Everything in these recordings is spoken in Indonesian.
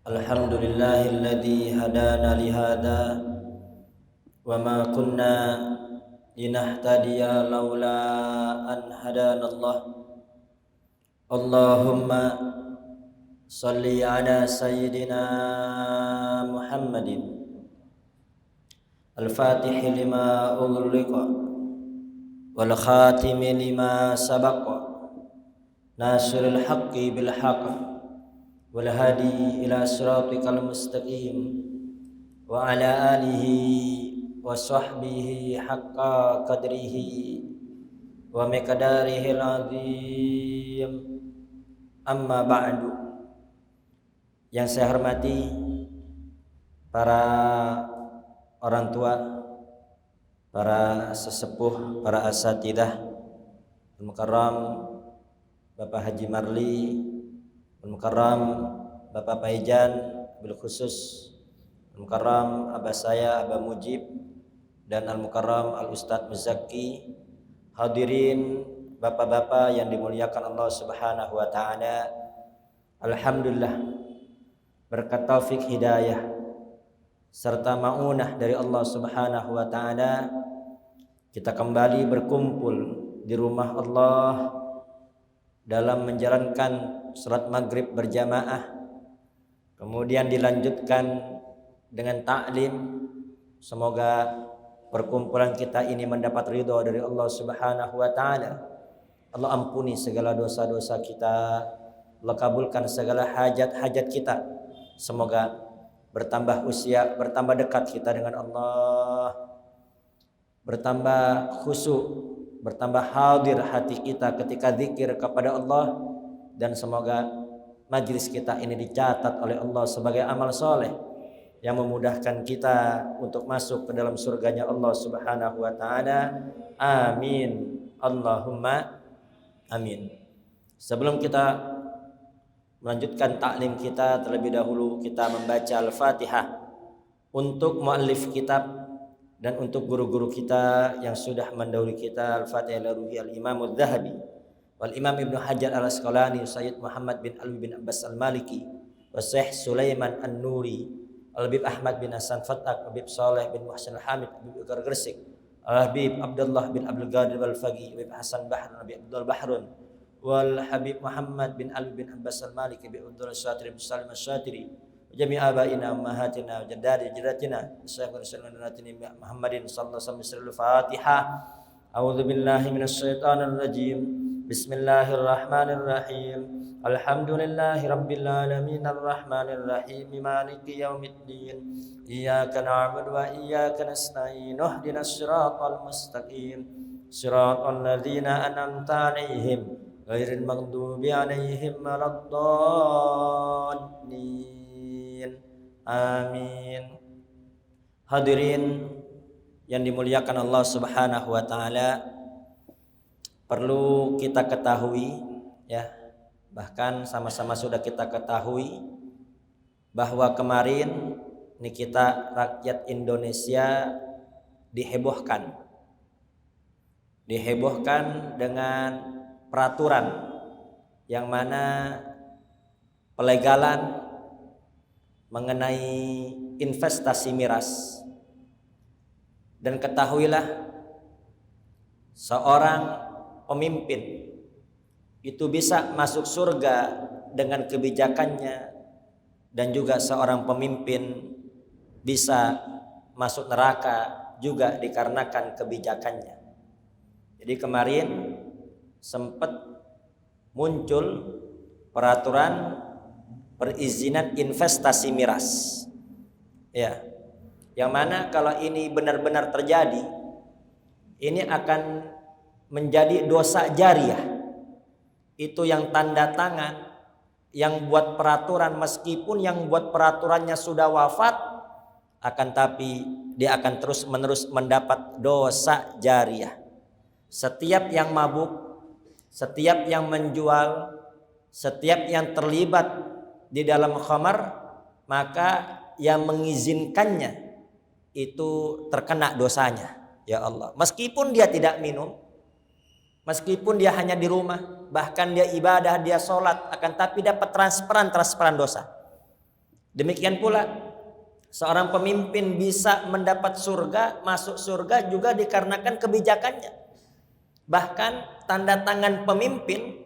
Alhamdulillahilladzi hadana lihada wa ma kunna linahtadiya laula an hadanallah. Allahumma salli ala sayyidina Muhammadin al-fatihi lima ughliqa wal khatimi lima sabaqa nasiril haqqi bil haqq wal hadi ila siratikal mustaqim wa ala alihi wa sahbihi haqqa qadrihi wa miqdarihil azim. Amma ba'du. Yang saya hormati para orang tua, para sesepuh, para asatidah, Al-Mukarram Bapak Haji Marli, Al-Mukarram Bapak Paijan, bil khusus Al-Mukarram abah saya Abah Mujib, dan Al-Mukarram Al-Ustadz Muzaki, hadirin bapak-bapak yang dimuliakan Allah Subhanahu wa taala. Alhamdulillah, berkat taufik hidayah serta maunah dari Allah Subhanahu wa taala, kita kembali berkumpul di rumah Allah dalam menjalankan salat maghrib berjamaah, kemudian dilanjutkan dengan ta'lim. Semoga perkumpulan kita ini mendapat ridho dari Allah Subhanahu wa taala. Allah ampuni segala dosa-dosa kita, Allah kabulkan segala hajat-hajat kita. Semoga bertambah usia, bertambah dekat kita dengan Allah, bertambah khusyuk, bertambah hadir hati kita ketika zikir kepada Allah, dan semoga majlis kita ini dicatat oleh Allah sebagai amal soleh yang memudahkan kita untuk masuk ke dalam surganya Allah Subhanahu wa taala. Amin. Allahumma amin. Sebelum kita melanjutkan taklim kita, terlebih dahulu kita membaca Al-Fatihah untuk muallif kitab dan untuk guru-guru kita yang sudah mendahului kita. Al-Fatihah ila ruhi al-Imam Adz-Dzahabi wal Imam Ibnu Hajar Al-Asqalani, Sayyid Muhammad bin Alwi bin Abbas Al-Maliki, wa Syekh Sulaiman An-Nuri, Al-Habib Ahmad bin Hasan Fatak, Habib Saleh bin Muhsin Al-Hamid, Habib Ukar Gresik, Al-Habib Abdullah bin Abdul Qadir Al-Faqih, Habib Hasan Bahrun, Habib Abdul Bahrun, wal Habib Muhammad bin Alwi bin Abbas Al-Maliki, Habib Abdul Syatiri bin Salim Al-Syatiri, jami abaina ummahatina jaddadi jaddatina sayyidina sayyidina Muhammadin sallallahu alaihi wasallam. Al-Fatihah. A'udzu billahi minasy syaithanir rajim. Bismillahirrahmanirrahim. Alhamdulillahi rabbil alamin arrahmanir rahim maliki yaumiddin. Iyyaka na'budu wa iyyaka nasta'in. Ihdinas siratal mustaqim. Siratal ladzina an'amta 'alaihim ghairil maghdubi 'alaihim waladdallin. Amin. Hadirin yang dimuliakan Allah Subhanahu wa taala, perlu kita ketahui ya, bahkan sama-sama sudah kita ketahui bahwa kemarin ini kita rakyat Indonesia dihebohkan dengan peraturan yang mana pelegalan mengenai investasi miras. Dan ketahuilah, seorang pemimpin itu bisa masuk surga dengan kebijakannya, dan juga seorang pemimpin bisa masuk neraka juga dikarenakan kebijakannya. Jadi kemarin sempat muncul peraturan perizinan investasi miras ya, yang mana kalau ini benar-benar terjadi, ini akan menjadi dosa jariah. Itu yang tanda tangan, yang buat peraturan, meskipun yang buat peraturannya sudah wafat, akan tapi dia akan terus menerus mendapat dosa jariah. Setiap yang mabuk, setiap yang menjual, setiap yang terlibat di dalam khamar, maka yang mengizinkannya itu terkena dosanya. Ya Allah, meskipun dia tidak minum, meskipun dia hanya di rumah, bahkan dia ibadah, dia sholat, akan tapi dapat transferan dosa. Demikian pula seorang pemimpin bisa mendapat surga, masuk surga juga dikarenakan kebijakannya. Bahkan tanda tangan pemimpin,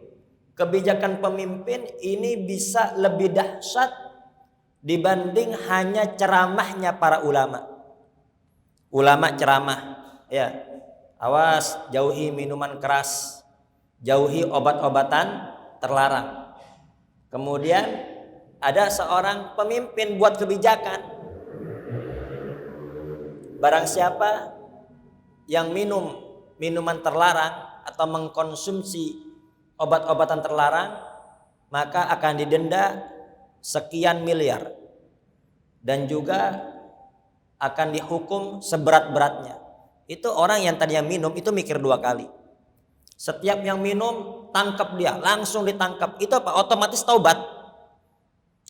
kebijakan pemimpin ini bisa lebih dahsyat dibanding hanya ceramahnya para ulama. Ulama ceramah, ya, awas jauhi minuman keras, jauhi obat-obatan terlarang. Kemudian ada seorang pemimpin buat kebijakan. Barang siapa yang minum minuman terlarang atau mengkonsumsi obat-obatan terlarang, maka akan didenda sekian miliar dan juga akan dihukum seberat-beratnya. Itu orang yang tadinya minum itu mikir 2 kali. Setiap yang minum, tangkap dia, langsung ditangkap. Itu apa? Otomatis taubat.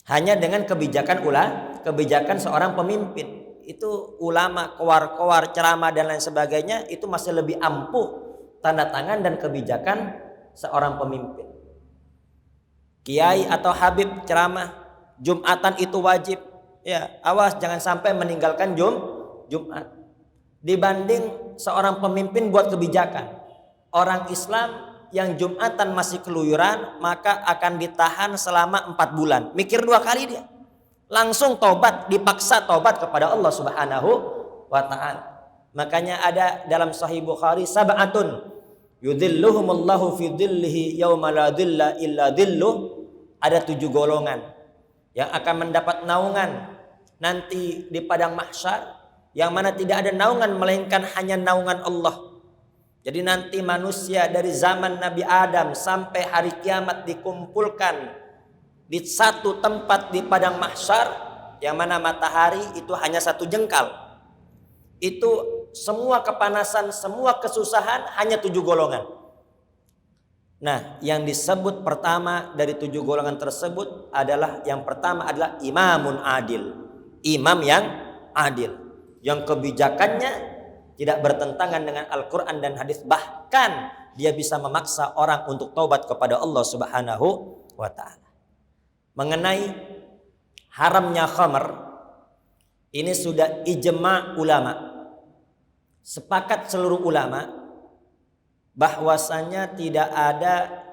Hanya dengan kebijakan seorang pemimpin. Itu ulama, kowar-kowar, ceramah dan lain sebagainya, itu masih lebih ampuh tanda tangan dan kebijakan seorang pemimpin. Kiai atau habib ceramah, Jumatan itu wajib. Ya, awas jangan sampai meninggalkan Jumat. Dibanding seorang pemimpin buat kebijakan. Orang Islam yang Jumatan masih keluyuran, maka akan ditahan selama 4 bulan. Mikir 2 kali dia. Langsung tobat, dipaksa tobat kepada Allah Subhanahu wa ta'ala. Makanya ada dalam Sahih Bukhari, sab'atun yudhilluhumullahu fi dhillihi yauma la dhilla illa dhilluh. Ada 7 golongan yang akan mendapat naungan nanti di padang mahsyar, yang mana tidak ada naungan melainkan hanya naungan Allah. Jadi nanti manusia dari zaman Nabi Adam sampai hari kiamat dikumpulkan di satu tempat di padang mahsyar, yang mana matahari itu hanya 1 jengkal. Itu semua kepanasan, semua kesusahan hanya 7 golongan. Nah, yang disebut pertama dari 7 golongan tersebut adalah, yang pertama adalah imamun adil. Imam yang adil, yang kebijakannya tidak bertentangan dengan Al-Quran dan hadis, bahkan dia bisa memaksa orang untuk taubat kepada Allah Subhanahu wa ta'ala. Mengenai haramnya khamr, ini sudah ijma' ulama. Sepakat seluruh ulama bahwasanya tidak ada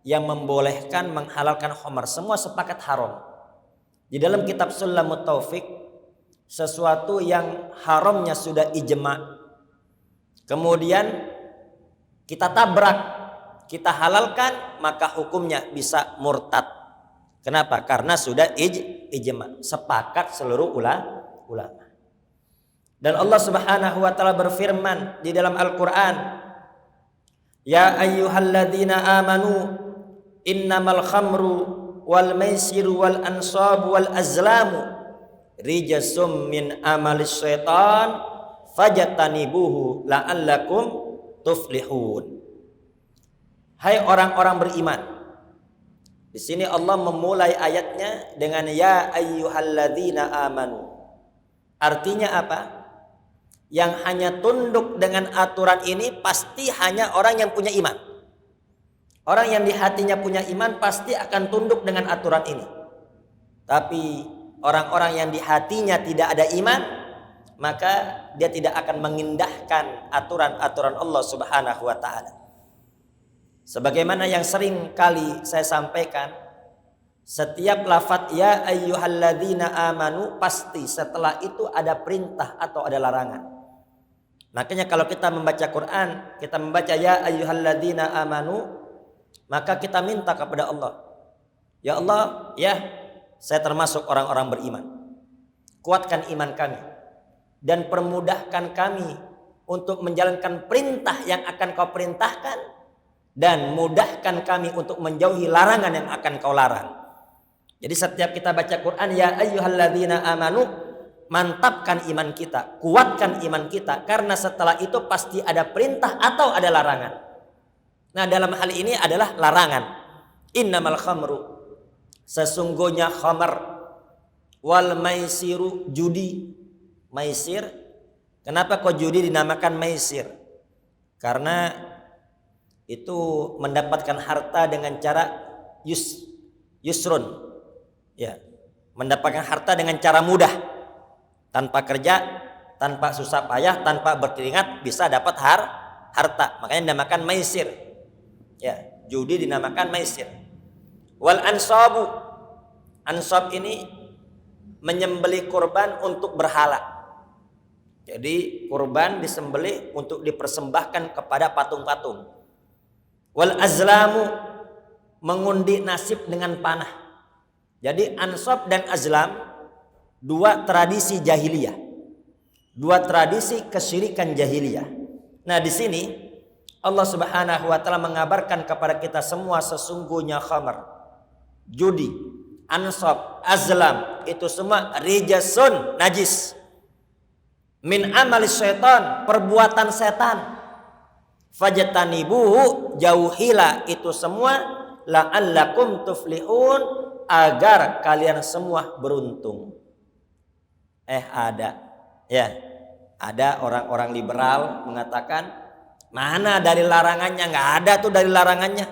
yang membolehkan menghalalkan khamr. Semua sepakat haram. Di dalam kitab Sulamut Taufik, sesuatu yang haramnya sudah ijma', kemudian kita tabrak, kita halalkan, maka hukumnya bisa murtad. Kenapa? Karena sudah ijma', sepakat seluruh ulama. Dan Allah Subhanahu wa ta'ala berfirman di dalam Al-Qur'an, ya ayyuhalladzina amanu innamal khamru wal maisiru wal ansabu wal azlamu rijasum min amalis syaitan fajtanibuhu la'allakum tuflihun. Hai orang-orang beriman. Di sini Allah memulai ayatnya dengan ya ayyuhalladzina amanu. Artinya apa? Yang hanya tunduk dengan aturan ini pasti hanya orang yang punya iman. Orang yang di hatinya punya iman pasti akan tunduk dengan aturan ini. Tapi orang-orang yang di hatinya tidak ada iman, maka dia tidak akan mengindahkan aturan-aturan Allah Subhanahu wa ta'ala. Sebagaimana yang sering kali saya sampaikan, setiap lafaz ya ayyuhalladzina amanu pasti setelah itu ada perintah atau ada larangan. Makanya kalau kita membaca Quran, kita membaca ya ayyuhalladzina amanu, maka kita minta kepada Allah, ya Allah, ya saya termasuk orang-orang beriman. Kuatkan iman kami dan permudahkan kami untuk menjalankan perintah yang akan kau perintahkan, dan mudahkan kami untuk menjauhi larangan yang akan kau larang. Jadi setiap kita baca Quran ya ayyuhalladzina amanu, mantapkan iman kita, kuatkan iman kita, karena setelah itu pasti ada perintah atau ada larangan. Nah, dalam hal ini adalah larangan. Innamal khamru, sesungguhnya khamr, wal maisiru, judi. Maisir, kenapa kok judi dinamakan maisir? Karena itu mendapatkan harta dengan cara yusrun, ya, mendapatkan harta dengan cara mudah, tanpa kerja, tanpa susah payah, tanpa berkeringat bisa dapat harta. Makanya dinamakan maisir. Ya, judi dinamakan maisir. Wal ansabu, ansab ini menyembelih kurban untuk berhala. Jadi kurban disembelih untuk dipersembahkan kepada patung-patung. Wal azlamu, mengundi nasib dengan panah. Jadi ansab dan azlam dua tradisi jahiliyah, dua tradisi kesyirikan jahiliyah. Nah, di sini Allah Subhanahu wa taala mengabarkan kepada kita semua sesungguhnya khamar, judi, ansab, azlam itu semua rijasun, najis. Min amalis syaitan, perbuatan setan. Fajtanibuhu, jauhilah itu semua, la'allakum tuflihun, agar kalian semua beruntung. Ada orang-orang liberal mengatakan, mana dari larangannya? Nggak ada tuh dari larangannya.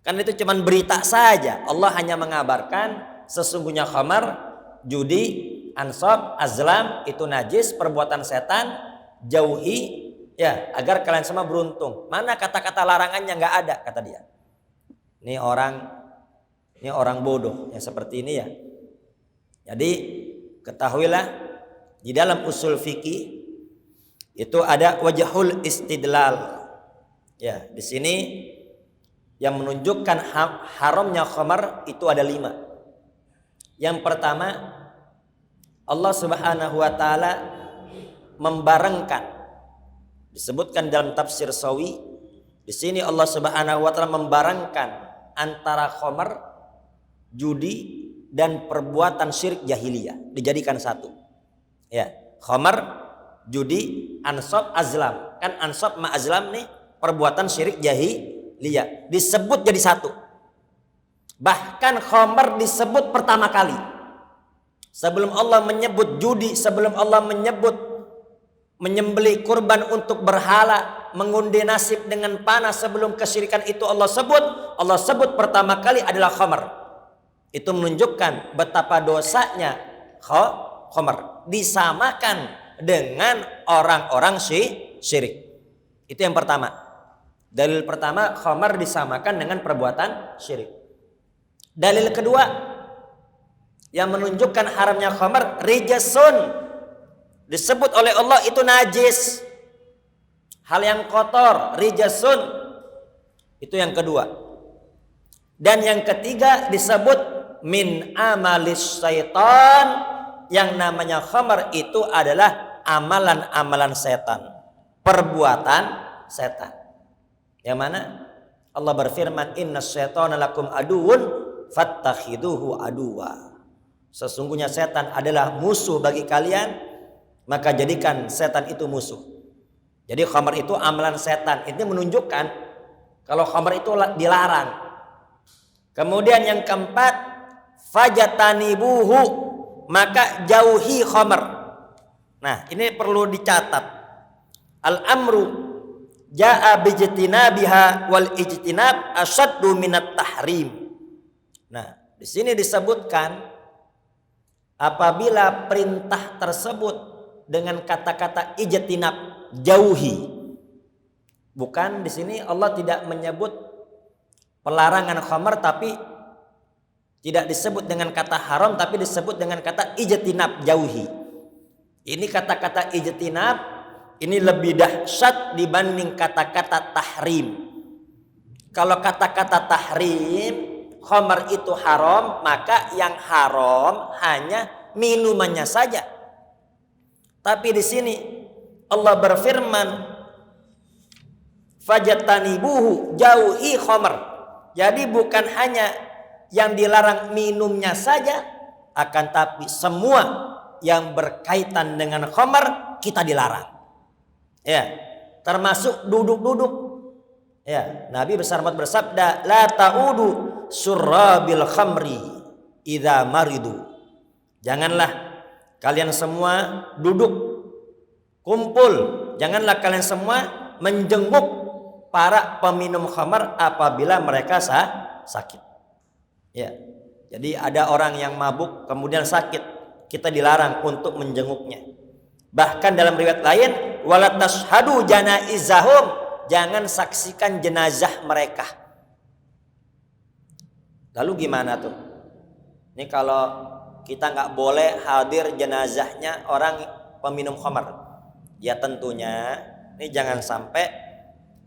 Kan itu cuma berita saja. Allah hanya mengabarkan sesungguhnya khamar, judi, ansab, azlam itu najis, perbuatan setan, jauhi ya agar kalian semua beruntung. Mana kata-kata larangannya? Nggak ada, kata dia. Ini orang bodoh yang seperti ini ya. Jadi ketahuilah di dalam usul fikih itu ada wajhul istidlal. Ya, di sini yang menunjukkan haramnya khamar itu ada 5. Yang pertama, Allah Subhanahu wa taala membarengkan, disebutkan dalam tafsir Sawi, di sini Allah Subhanahu wa taala membarengkan antara khamar, judi dan perbuatan syirik jahiliyah, dijadikan satu. Ya, khamar, judi, ansab, azlam. Kan ansab ma azlam nih perbuatan syirik jahiliyah disebut jadi satu. Bahkan khamar disebut pertama kali. Sebelum Allah menyebut judi, sebelum Allah menyebut menyembelih kurban untuk berhala, mengundi nasib dengan panah, sebelum kesyirikan itu Allah sebut pertama kali adalah khamar. Itu menunjukkan betapa dosanya khamar, disamakan dengan orang-orang syirik. Itu yang pertama. Dalil pertama, khamar disamakan dengan perbuatan syirik. Dalil kedua yang menunjukkan haramnya khamar, rijasun, disebut oleh Allah itu najis, hal yang kotor, rijasun. Itu yang kedua. Dan yang ketiga disebut min amalis syaitan, yang namanya khamar itu adalah amalan-amalan setan, perbuatan setan. Yang mana Allah berfirman, innas syaitana lakum aduwwun fattakhiduhu aduwa. Sesungguhnya setan adalah musuh bagi kalian, maka jadikan setan itu musuh. Jadi khamar itu amalan setan. Ini menunjukkan kalau khamar itu dilarang. Kemudian yang keempat, fajtanibuhu, maka jauhi khamar. Nah, ini perlu dicatat. Al-amru jaa bijtinabiha wal ijtinab asaddu minat tahrim. Nah, di sini disebutkan apabila perintah tersebut dengan kata-kata ijtinab, jauhi. Bukan di sini Allah tidak menyebut pelarangan khamar, tapi tidak disebut dengan kata haram, tapi disebut dengan kata ijtinab, jauhi. Ini kata-kata ijtinab ini lebih dahsyat dibanding kata-kata tahrim. Kalau kata-kata tahrim, khamar itu haram, maka yang haram hanya minumannya saja. Tapi di sini Allah berfirman, fajtanibuhu, jauhi khamar. Jadi bukan hanya yang dilarang minumnya saja, akan tapi semua yang berkaitan dengan khamar kita dilarang. Ya, termasuk duduk-duduk. Ya, Nabi besar bersabda, la ta'udu surrabil khamri idza maridu. Janganlah kalian semua duduk kumpul, janganlah kalian semua menjenguk para peminum khamar apabila mereka sakit. Ya. Jadi ada orang yang mabuk kemudian sakit, kita dilarang untuk menjenguknya. Bahkan dalam riwayat lain, wala tashhadu janaizahum, jangan saksikan jenazah mereka. Lalu gimana tuh? Ini kalau kita nggak boleh hadir jenazahnya orang peminum khamar, ya tentunya ini jangan sampai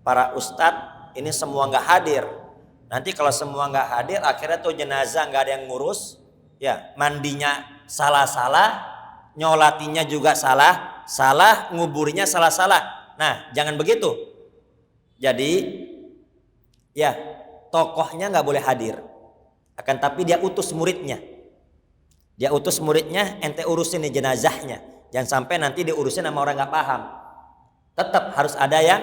para ustadz ini semua nggak hadir. Nanti kalau semua nggak hadir, akhirnya tuh jenazah nggak ada yang ngurus, ya mandinya salah-salah, nyolatinya juga salah, nguburinya salah-salah. Nah, jangan begitu. Jadi, ya tokohnya nggak boleh hadir. Akan tapi dia utus muridnya. Dia utus muridnya, ente urusin nih jenazahnya. Jangan sampai nanti diurusin sama orang nggak paham. Tetap harus ada yang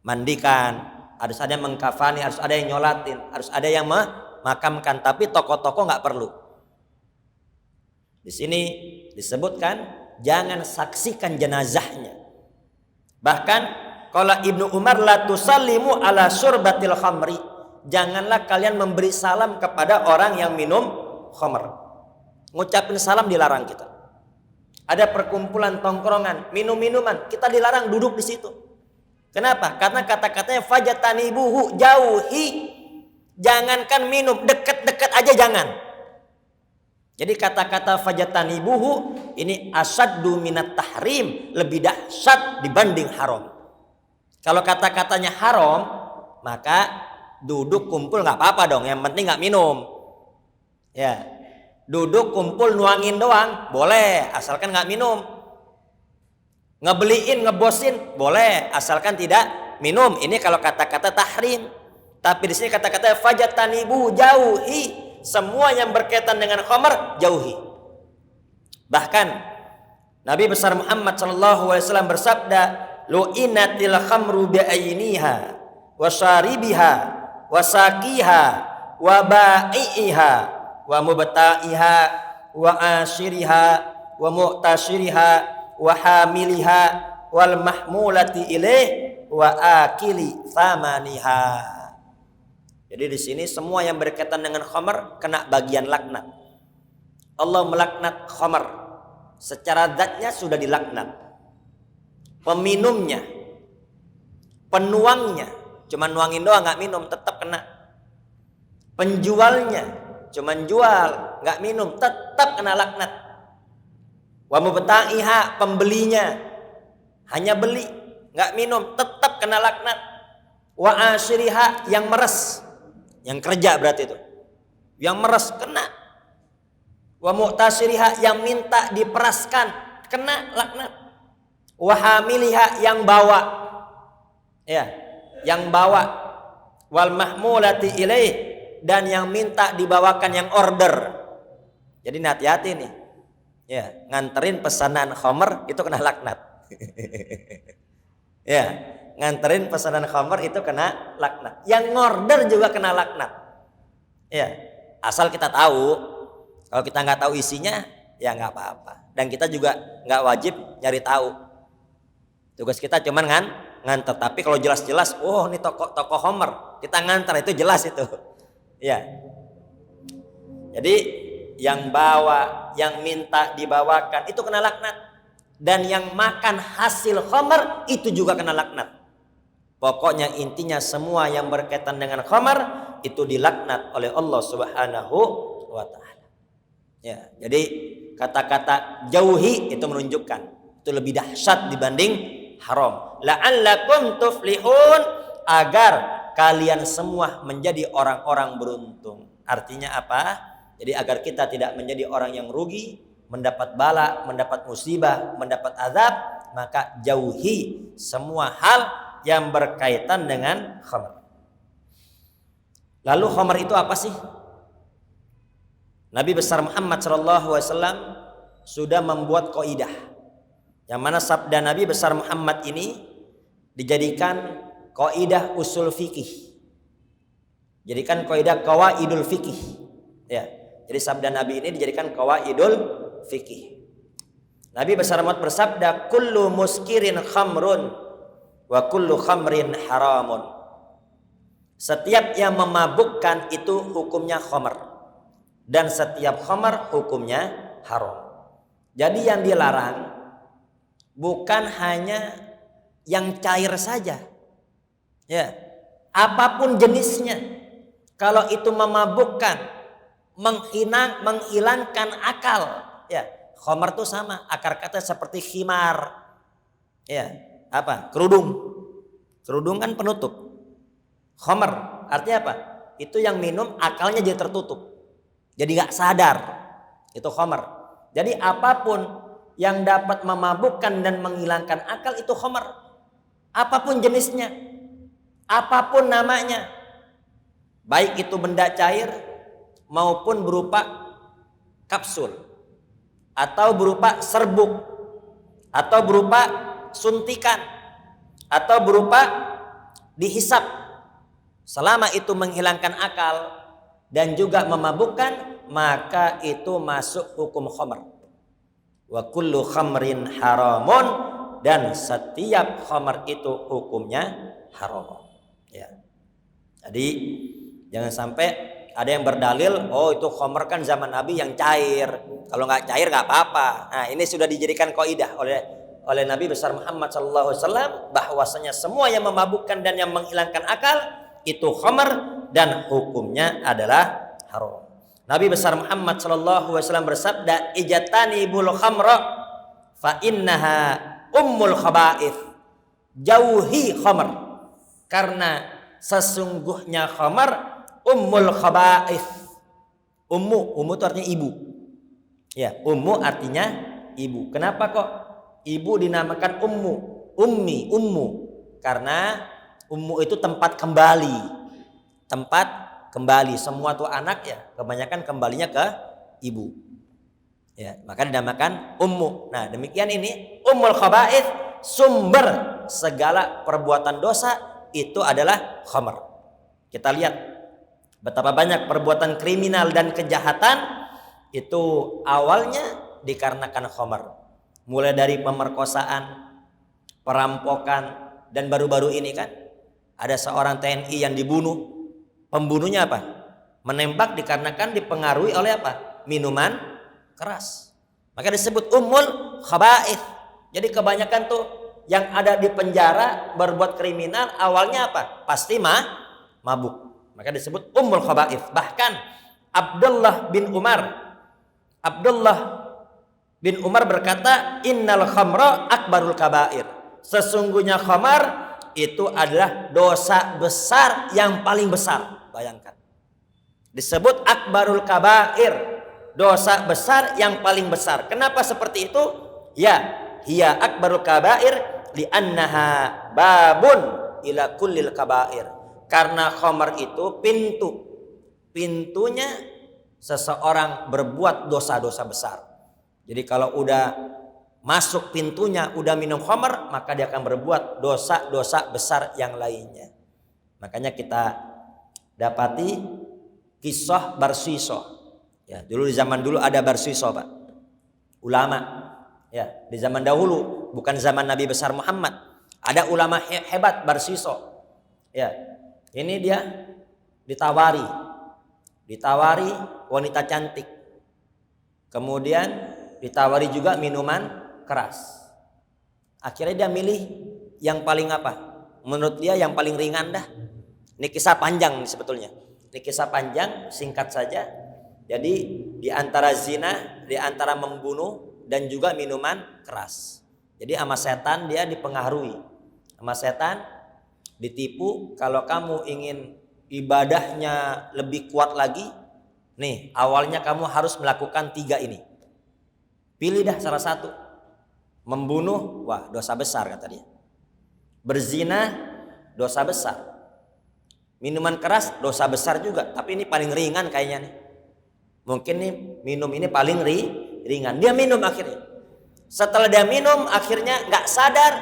mandikan, harus ada yang mengkafani, harus ada yang nyolatin, harus ada yang memakamkan. Tapi tokoh-tokoh nggak perlu. Di sini disebutkan jangan saksikan jenazahnya. Bahkan kalau Ibnu Umar la tusallimu ala surbatil khamri, janganlah kalian memberi salam kepada orang yang minum khamr. Ngucapin salam dilarang kita. Ada perkumpulan tongkrongan minum minuman, kita dilarang duduk di situ. Kenapa? Karena kata-katanya fajatanibuhu, jauhi. Jangankan minum, dekat-dekat aja jangan. Jadi kata-kata fajatanibuhu ini asaddu minat tahrim, lebih dahsyat dibanding haram. Kalau kata-katanya haram, maka duduk kumpul nggak apa-apa dong. Yang penting nggak minum. Ya, duduk kumpul nuangin doang boleh, asalkan nggak minum. Ngebeliin, ngebosin boleh, asalkan tidak minum. Ini kalau kata-kata tahrim. Tapi di sini kata-kata fajatanibu, jauhi. Semua yang berkaitan dengan khamar jauhi. Bahkan Nabi besar Muhammad SAW bersabda, lu'inatil khamru bi'ainiha wa syaribiha wa saqiha wa ba'iha wa mubta'iha wa asyiriha wa mu'tasyiriha wa hamiliha wal mahmulati ilaih wa akili thamaniha. Jadi di sini semua yang berkaitan dengan khamar kena bagian laknat. Allah melaknat khamar. Secara zatnya sudah dilaknat. Peminumnya, penuangnya, cuma nuangin doang nggak minum tetap kena. Penjualnya, cuma jual nggak minum tetap kena laknat. Wa mubta'iha, pembelinya hanya beli nggak minum tetap kena laknat. Wa asyiriha, yang meres, yang kerja berarti itu, yang meres kena. Wa mu'tasyiriha, yang minta diperaskan kena laknat. Wa hamiliha, yang bawa, ya, yang bawa. Wal mahmulati ilaih, dan yang minta dibawakan, yang order. Jadi hati-hati nih. Ya, nganterin pesanan khamar itu kena laknat. Ya, nganterin pesanan khamar itu kena laknat. Yang ngorder juga kena laknat. Ya, asal kita tahu. Kalau kita nggak tahu isinya, ya nggak apa-apa. Dan kita juga nggak wajib nyari tahu. Tugas kita cuman nganter. Tapi kalau jelas-jelas, oh ini toko khamar, kita nganter, itu jelas itu. Ya. Jadi yang bawa, yang minta dibawakan itu kena laknat. Dan yang makan hasil khamar itu juga kena laknat. Pokoknya intinya semua yang berkaitan dengan khamar itu dilaknat oleh Allah Subhanahu wa taala. Ya, jadi kata-kata jauhi itu menunjukkan itu lebih dahsyat dibanding haram. La'allakum tuflihun, agar kalian semua menjadi orang-orang beruntung. Artinya apa? Jadi agar kita tidak menjadi orang yang rugi, mendapat bala, mendapat musibah, mendapat azab, maka jauhi semua hal yang berkaitan dengan khamar. Lalu khamar itu apa sih? Nabi besar Muhammad SAW sudah membuat kaidah, yang mana sabda Nabi besar Muhammad ini dijadikan kaidah usul fikih, jadikan kaidah qawaidul fikih. Ya, jadi sabda Nabi ini dijadikan qawaidul fikih. Nabi besar Muhammad bersabda, kullu muskirin khamrun, Wa kullu khamrin haramun. Setiap yang memabukkan itu hukumnya khamr. Dan setiap khamr hukumnya haram. Jadi yang dilarang bukan hanya yang cair saja. Ya. Apapun jenisnya. Kalau itu memabukkan, menghilangkan akal, ya. Khamr itu sama, akar kata seperti khimar. Ya, apa? Kerudung. Kerudung kan penutup. Khamr artinya apa? Itu yang minum akalnya jadi tertutup. Jadi gak sadar. Itu khamr. Jadi apapun yang dapat memabukkan dan menghilangkan akal itu khamr. Apapun jenisnya. Apapun namanya. Baik itu benda cair maupun berupa kapsul. Atau berupa serbuk. Atau berupa suntikan. Atau berupa dihisap. Selama itu menghilangkan akal dan juga memabukkan, maka itu masuk hukum khamr. Wa kullu khamrin haramun, dan setiap khamr itu hukumnya haram. Ya. Jadi jangan sampai ada yang berdalil, oh itu khamr kan zaman Nabi yang cair. Kalau nggak cair nggak apa-apa. Nah, ini sudah dijadikan kaidah oleh Nabi besar Muhammad SAW bahwasanya semua yang memabukkan dan yang menghilangkan akal itu khamr dan hukumnya adalah haram. Nabi besar Muhammad SAW bersabda, "Ijtanibul khamra fa innaha ummul khaba'ith." Jauhi khamr karena sesungguhnya khamr ummul khaba'ith. Ummu itu artinya ibu. Ya, ummu artinya ibu. Kenapa kok ibu dinamakan ummu? Ummu. Karena ummu itu tempat kembali. Tempat kembali. Semua tuh anak ya kebanyakan kembalinya ke ibu. Ya, maka dinamakan ummu. Nah, demikian ini ummul khaba'ith, sumber segala perbuatan dosa itu adalah khamr. Kita lihat betapa banyak perbuatan kriminal dan kejahatan itu awalnya dikarenakan khamr. Mulai dari pemerkosaan, perampokan, dan baru-baru ini kan ada seorang TNI yang dibunuh. Pembunuhnya apa? Menembak dikarenakan dipengaruhi oleh apa? Minuman keras. Maka disebut ummul khaba'ith. Jadi kebanyakan tuh yang ada di penjara berbuat kriminal awalnya apa? Pasti mabuk. Maka disebut ummul khaba'ith. Bahkan Abdullah bin Umar berkata, "Innal khamra akbarul kaba'ir." Sesungguhnya khamar itu adalah dosa besar yang paling besar. Bayangkan. Disebut akbarul kaba'ir, dosa besar yang paling besar. Kenapa seperti itu? Ya, hiya akbarul kaba'ir li'annaha babun ila kullil kaba'ir. Karena khamar itu pintunya seseorang berbuat dosa-dosa besar. Jadi kalau udah masuk pintunya, udah minum khamar, maka dia akan berbuat dosa-dosa besar yang lainnya. Makanya kita dapati kisah Barsiso. Ya, dulu di zaman dulu ada Barsiso, Pak. Ulama. Ya, di zaman dahulu, bukan zaman Nabi besar Muhammad. Ada ulama hebat Barsiso. Ya. Ini dia ditawari wanita cantik. Kemudian ditawari juga minuman keras. Akhirnya dia milih yang paling apa? Menurut dia yang paling ringan dah. Ini kisah panjang sebetulnya. Ini kisah panjang, singkat saja. Jadi di antara zina, di antara membunuh dan juga minuman keras. Jadi sama setan dia dipengaruhi. Sama setan ditipu, kalau kamu ingin ibadahnya lebih kuat lagi, nih awalnya kamu harus melakukan 3 ini. Pilih dah salah satu. Membunuh, wah dosa besar kata dia. Berzina, dosa besar. Minuman keras, dosa besar juga. Tapi ini paling ringan kayaknya nih. Mungkin nih minum ini paling ringan. Dia minum akhirnya. Setelah dia minum, akhirnya gak sadar,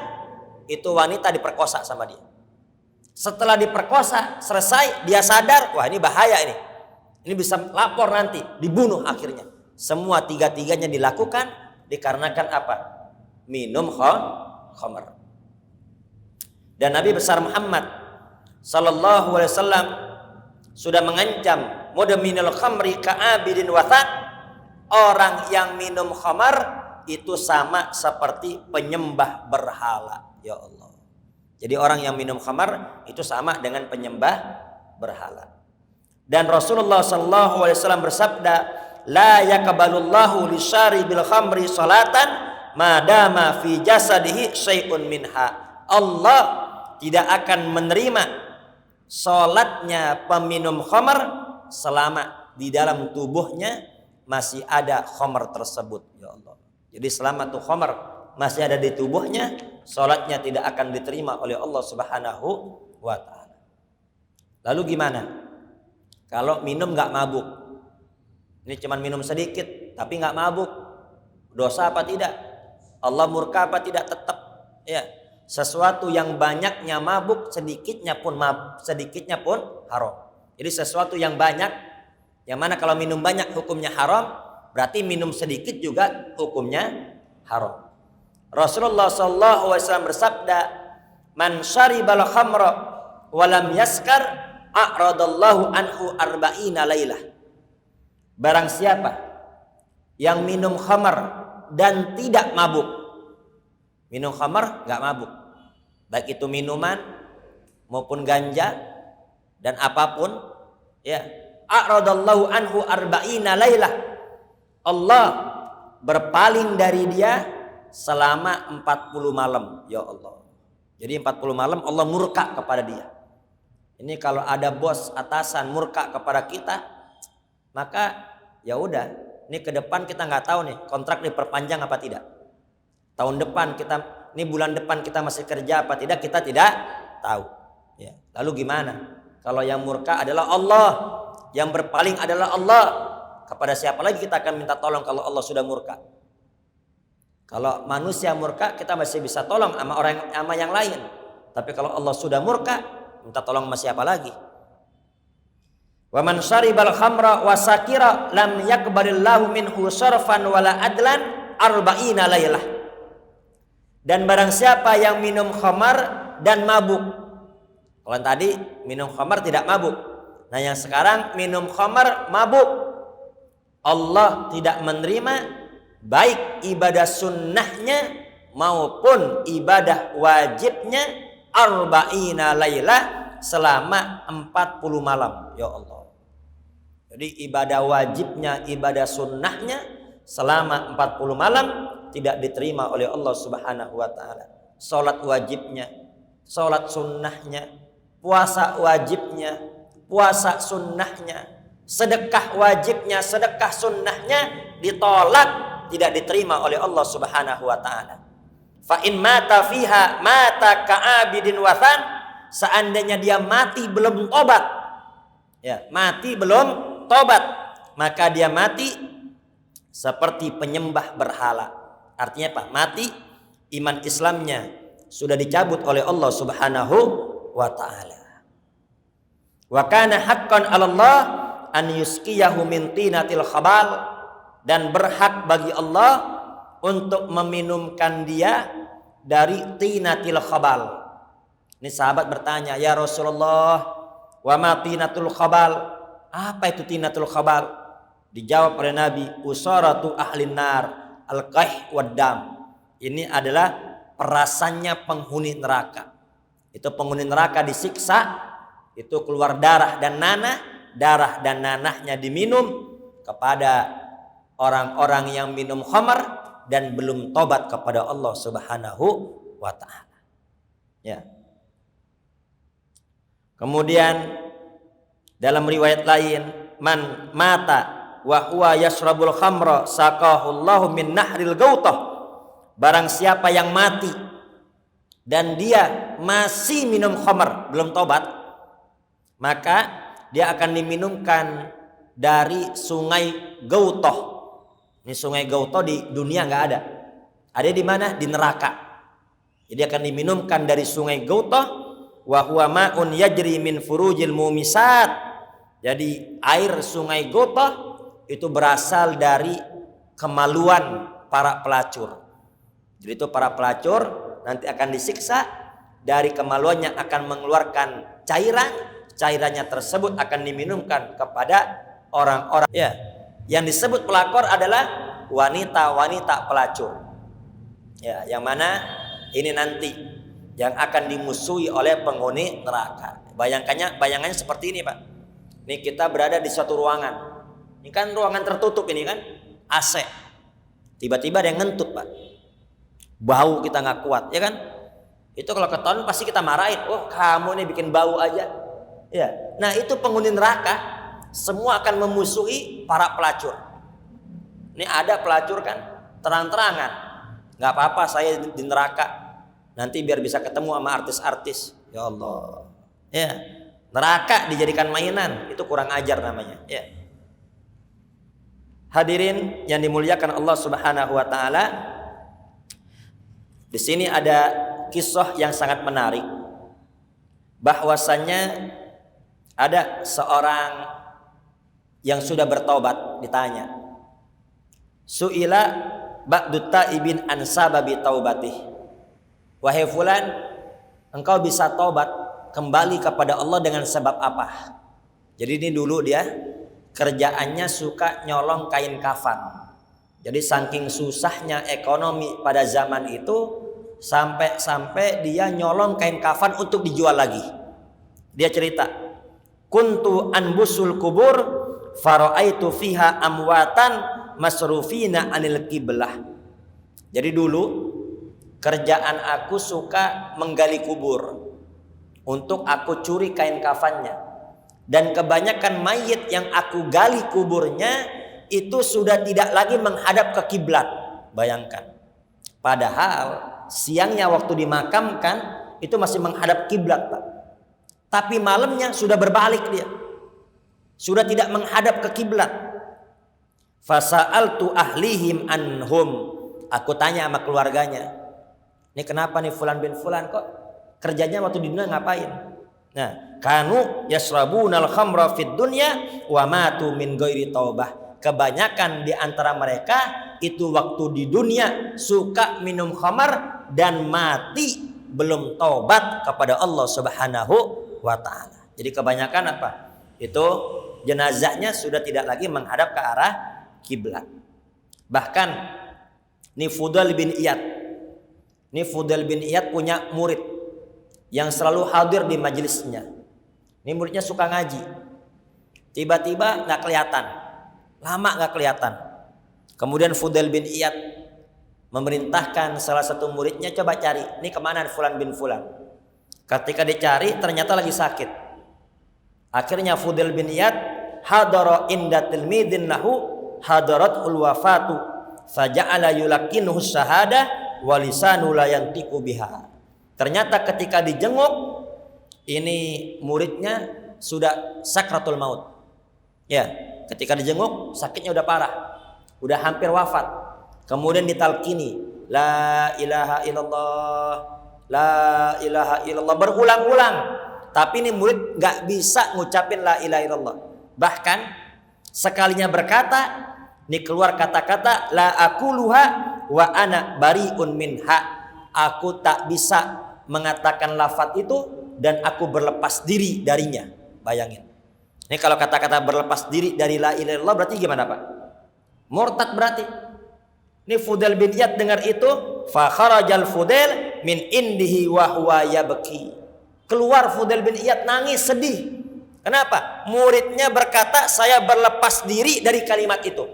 itu wanita diperkosa sama dia. Setelah diperkosa, selesai, dia sadar, wah ini bahaya ini. Ini bisa lapor nanti, dibunuh akhirnya. Semua 3-tiganya dilakukan dikarenakan apa? Minum khamr. Dan Nabi besar Muhammad sallallahu alaihi wasallam sudah mengancam mudminul khamri ka'abidin wathan, orang yang minum khamar itu sama seperti penyembah berhala. Ya Allah. Jadi orang yang minum khamar itu sama dengan penyembah berhala. Dan Rasulullah sallallahu alaihi wasallam bersabda, la yaqbalullahu lisyaribil khamri salatan madama fi jasadihi syai'un minha. Allah tidak akan menerima salatnya peminum khamar selama di dalam tubuhnya masih ada khamar tersebut. Ya Allah. Jadi selama tuh khamar masih ada di tubuhnya, salatnya tidak akan diterima oleh Allah Subhanahu wa taala. Lalu gimana? Kalau minum nggak mabuk, ini cuman minum sedikit tapi nggak mabuk, dosa apa tidak? Allah murka apa tidak? Tetap ya. Sesuatu yang banyaknya mabuk, sedikitnya pun haram. Jadi sesuatu yang banyak, yang mana kalau minum banyak hukumnya haram, berarti minum sedikit juga hukumnya haram. Rasulullah sallallahu alaihi wasallam bersabda, man syaribal khamra wa lam yaskar a'radallahu anhu arba'ina lailah. Barang siapa yang minum khamar dan tidak mabuk. Minum khamar enggak mabuk. Baik itu minuman maupun ganja dan apapun, ya. A'radallahu anhu arba'ina lailah. Allah berpaling dari dia selama 40 malam. Ya Allah. Jadi 40 malam Allah murka kepada dia. Ini kalau ada bos atasan murka kepada kita, maka ya udah, ini ke depan kita nggak tahu nih kontrak diperpanjang apa tidak. Tahun depan kita, ini bulan depan kita masih kerja apa tidak, kita tidak tahu. Ya. Lalu gimana? Kalau yang murka adalah Allah, yang berpaling adalah Allah. Kepada siapa lagi kita akan minta tolong kalau Allah sudah murka? Kalau manusia murka kita masih bisa tolong sama yang lain. Tapi kalau Allah sudah murka, minta tolong sama siapa lagi? Wa man syaribal khamra wa sakira lam yaqbalillahu minhu sarfan wala adlan arba'ina lailah. Dan barang siapa yang minum khamar dan mabuk. Kalau tadi minum khamar tidak mabuk. Nah yang sekarang minum khamar mabuk. Allah tidak menerima baik ibadah sunnahnya maupun ibadah wajibnya arba'ina lailah selama 40 malam. Ya Allah. Jadi ibadah wajibnya, ibadah sunnahnya selama 40 malam tidak diterima oleh Allah Subhanahu wa taala. Salat wajibnya, salat sunnahnya, puasa wajibnya, puasa sunnahnya, sedekah wajibnya, sedekah sunnahnya ditolak, tidak diterima oleh Allah Subhanahu wa taala. Fa in mata fiha mata ka'abidin wathan, seandainya dia mati belum tobat. Ya, mati belum tobat, maka dia mati seperti penyembah berhala. Artinya apa? Mati iman Islamnya sudah dicabut oleh Allah Subhanahu wa taala. Wa kana haqqan 'ala Allah an yusqiyahu min tinatil khabal, dan berhak bagi Allah untuk meminumkan dia dari tinatil khabal. Ini sahabat bertanya, "Ya Rasulullah, wa ma tinatul khabal?" Apa itu tinatul khabal? Dijawab oleh Nabi, "Usaratu ahlin nar, al-qaih wad dam." Ini adalah perasannya penghuni neraka. Itu penghuni neraka disiksa, itu keluar darah dan nanahnya diminum kepada orang-orang yang minum khamar dan belum tobat kepada Allah Subhanahu wa taala. Ya. Kemudian dalam riwayat lain, man mata wa huwa yashrabul khamra saqahullahu min nahril gautah. Barang siapa yang mati dan dia masih minum khamar, belum tobat, maka dia akan diminumkan dari sungai Gautah. Ini sungai Gautah di dunia nggak ada. Ada di mana? Di neraka. Jadi akan diminumkan dari sungai Gautah. Wa huwa ma'un yajri min furujil mumisat. Jadi air sungai Gautah itu berasal dari kemaluan para pelacur. Jadi itu para pelacur nanti akan disiksa dari kemaluannya akan mengeluarkan cairannya tersebut akan diminumkan kepada orang-orang. Ya, yang disebut pelakor adalah wanita-wanita pelacur. Ya, yang mana ini nanti yang akan dimusuhi oleh penghuni neraka. Bayangannya seperti ini, Pak. Ini kita berada di suatu ruangan. Ini kan ruangan tertutup ini kan, AC. Tiba-tiba ada yang ngentut, Pak. Bau kita nggak kuat, ya kan? Itu kalau ketahuan pasti kita marahin. Oh, kamu nih bikin bau aja. Ya. Nah, itu penghuni neraka semua akan memusuhi para pelacur. Ini ada pelacur kan terang-terangan. Nggak apa-apa saya di neraka. Nanti biar bisa ketemu sama artis-artis. Ya Allah. Ya. Neraka dijadikan mainan, itu kurang ajar namanya. Ya. Hadirin yang dimuliakan Allah Subhanahu wa taala. Di sini ada kisah yang sangat menarik, bahwasannya ada seorang yang sudah bertaubat ditanya, su'ila ba'du ta'ibin an sababi taubatih, wahai fulan, engkau bisa taubat kembali kepada Allah dengan sebab apa? Jadi ini dulu dia kerjaannya suka nyolong kain kafan. Jadi saking susahnya ekonomi pada zaman itu, sampai dia nyolong kain kafan untuk dijual lagi. Dia cerita, kuntu anbusul kubur faraitu fiha amwatan masrufina anil qiblah. Jadi dulu kerjaan aku suka menggali kubur untuk aku curi kain kafannya, dan kebanyakan mayit yang aku gali kuburnya itu sudah tidak lagi menghadap ke kiblat. Bayangkan, padahal siangnya waktu dimakamkan itu masih menghadap kiblat, Pak. Tapi malamnya sudah berbalik dia. Sudah tidak menghadap ke kiblat. Fasa'altu ahlihim anhum. Aku tanya sama keluarganya. Ini kenapa nih fulan bin fulan kok kerjanya waktu di dunia ngapain? Nah, kanu yasrabunal khamra fid dunya wa matu min ghairi taubah. Kebanyakan di antara mereka itu waktu di dunia suka minum khamar dan mati belum taubat kepada Allah Subhanahu wa taala. Jadi kebanyakan apa? Itu jenazahnya sudah tidak lagi menghadap ke arah kiblat. Bahkan ini Fudail bin Iyad punya murid yang selalu hadir di majelisnya. Ini muridnya suka ngaji. Tiba-tiba nggak kelihatan. Lama nggak kelihatan. Kemudian Fudail bin Iyad memerintahkan salah satu muridnya, coba cari, ini kemana fulan bin fulan. Ketika dicari ternyata lagi sakit. Akhirnya Fudail bin Iyad hadara inda tilmidin lahu hadaratul wafatu faja'ala yulakinuhu syahada wa lisanu la yantiqu biha. Ternyata ketika dijenguk ini muridnya sudah sakratul maut. Ya, ketika dijenguk sakitnya udah parah, udah hampir wafat. Kemudian ditalkini la ilaha illallah, la ilaha illallah berulang-ulang. Tapi ini murid nggak bisa ngucapin la ilaha illallah. Bahkan sekalinya berkata, ini keluar kata-kata la aquluha wa ana bariun minha. Aku tak bisa mengatakan lafaz itu dan aku berlepas diri darinya. Bayangin. Ini kalau kata-kata berlepas diri dari la ilaha illallah berarti gimana, Pak? Murtad berarti. Ini Fudail bin Iyad dengar itu, fa kharajal Fudail min indihi wa huwa yabki. Keluar Fudail bin Iyad nangis sedih. Kenapa? Muridnya berkata, saya berlepas diri dari kalimat itu.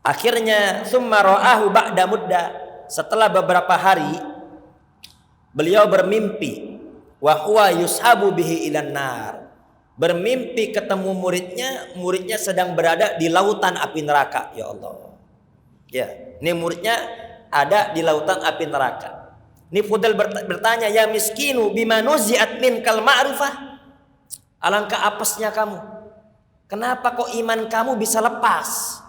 Akhirnya summa ra'ahu ba'da mudda. Setelah beberapa hari beliau bermimpi wa huwa yushabu bihi ilan nar. Bermimpi ketemu muridnya sedang berada di lautan api neraka. Ya Allah. Ya, ini muridnya ada di lautan api neraka. Ini Fudail bertanya, ya miskinu bima nuzi'at minkal ma'rifah. Alangkah apesnya kamu. Kenapa kok iman kamu bisa lepas?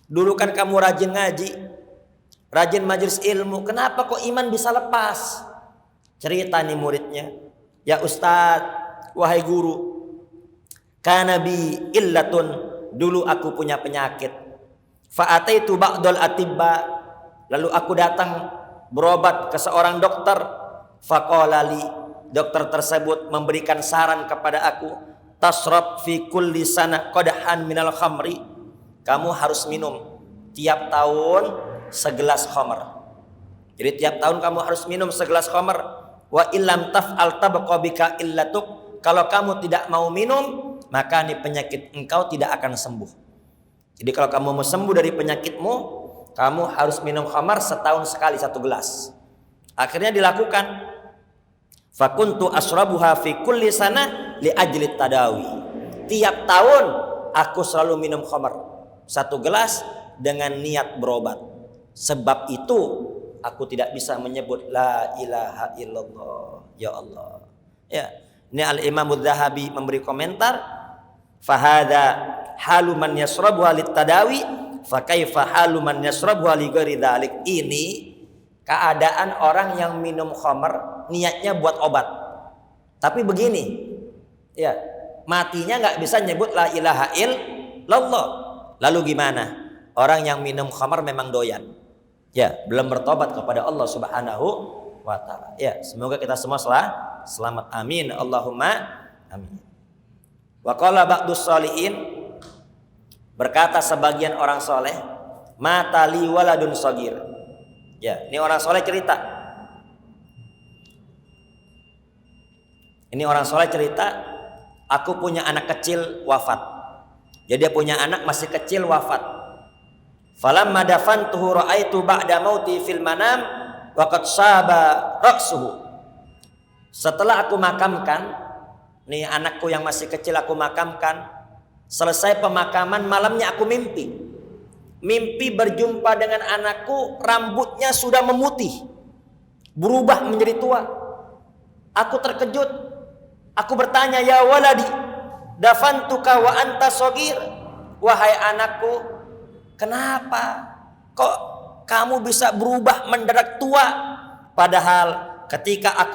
Dulu kan kamu rajin ngaji, rajin majelis ilmu. Kenapa kok iman bisa lepas? Cerita nih muridnya. Ya Ustadz, wahai guru, kana bi illatun, dulu aku punya penyakit. Fa'ataitu ba'dal atibba, lalu aku datang berobat ke seorang dokter. Faqala li, dokter tersebut memberikan saran kepada aku, tasrab fi kulli sana qadahan minal khamri, kamu harus minum tiap tahun segelas khamr. Jadi tiap tahun kamu harus minum segelas khamr. Wa illam taf'al tabqa bika illatuk, kalau kamu tidak mau minum maka nih penyakit engkau tidak akan sembuh. Jadi kalau kamu mau sembuh dari penyakitmu, kamu harus minum khamar setahun sekali 1 gelas. Akhirnya dilakukan. Fakuntu asrabuha fi kulli sana li ajli tadawi. Tiap tahun aku selalu minum khamar 1 gelas dengan niat berobat. Sebab itu aku tidak bisa menyebut la ilaha illallah, ya Allah. Ya, ini Al-Imam Adz-Dzahabi memberi komentar, fahada halu man yasrabuha lit-tadawi fa kaifa halu man yasrabuha li ghairi dzalik. Ini keadaan orang yang minum khamr niatnya buat obat. Tapi begini, ya, matinya nggak bisa nyebut la ilaha illallah. Lalu gimana? Orang yang minum khamr memang doyan. Ya, belum bertobat kepada Allah Subhanahu wa taala. Ya, semoga kita semua selamat. Amin. Allahumma amin. Wa qala ba'dus sholihin, berkata sebagian orang soleh, mata li waladun shagir. Ya, ini orang soleh cerita. Ini orang soleh cerita, aku punya anak kecil wafat. Jadi dia punya anak masih kecil wafat. Falamma dafantuhu ra'aitu ba'da mauti fil manam wa qad saba ra'suhu. Setelah aku makamkan, nih anakku yang masih kecil aku makamkan, selesai pemakaman malamnya aku mimpi. Mimpi berjumpa dengan anakku, rambutnya sudah memutih, berubah menjadi tua. Aku terkejut. Aku bertanya, ya waladi, dafantuka wa anta shagir. Wahai anakku, kenapa kok kamu bisa berubah mendadak tua? Padahal ketika aku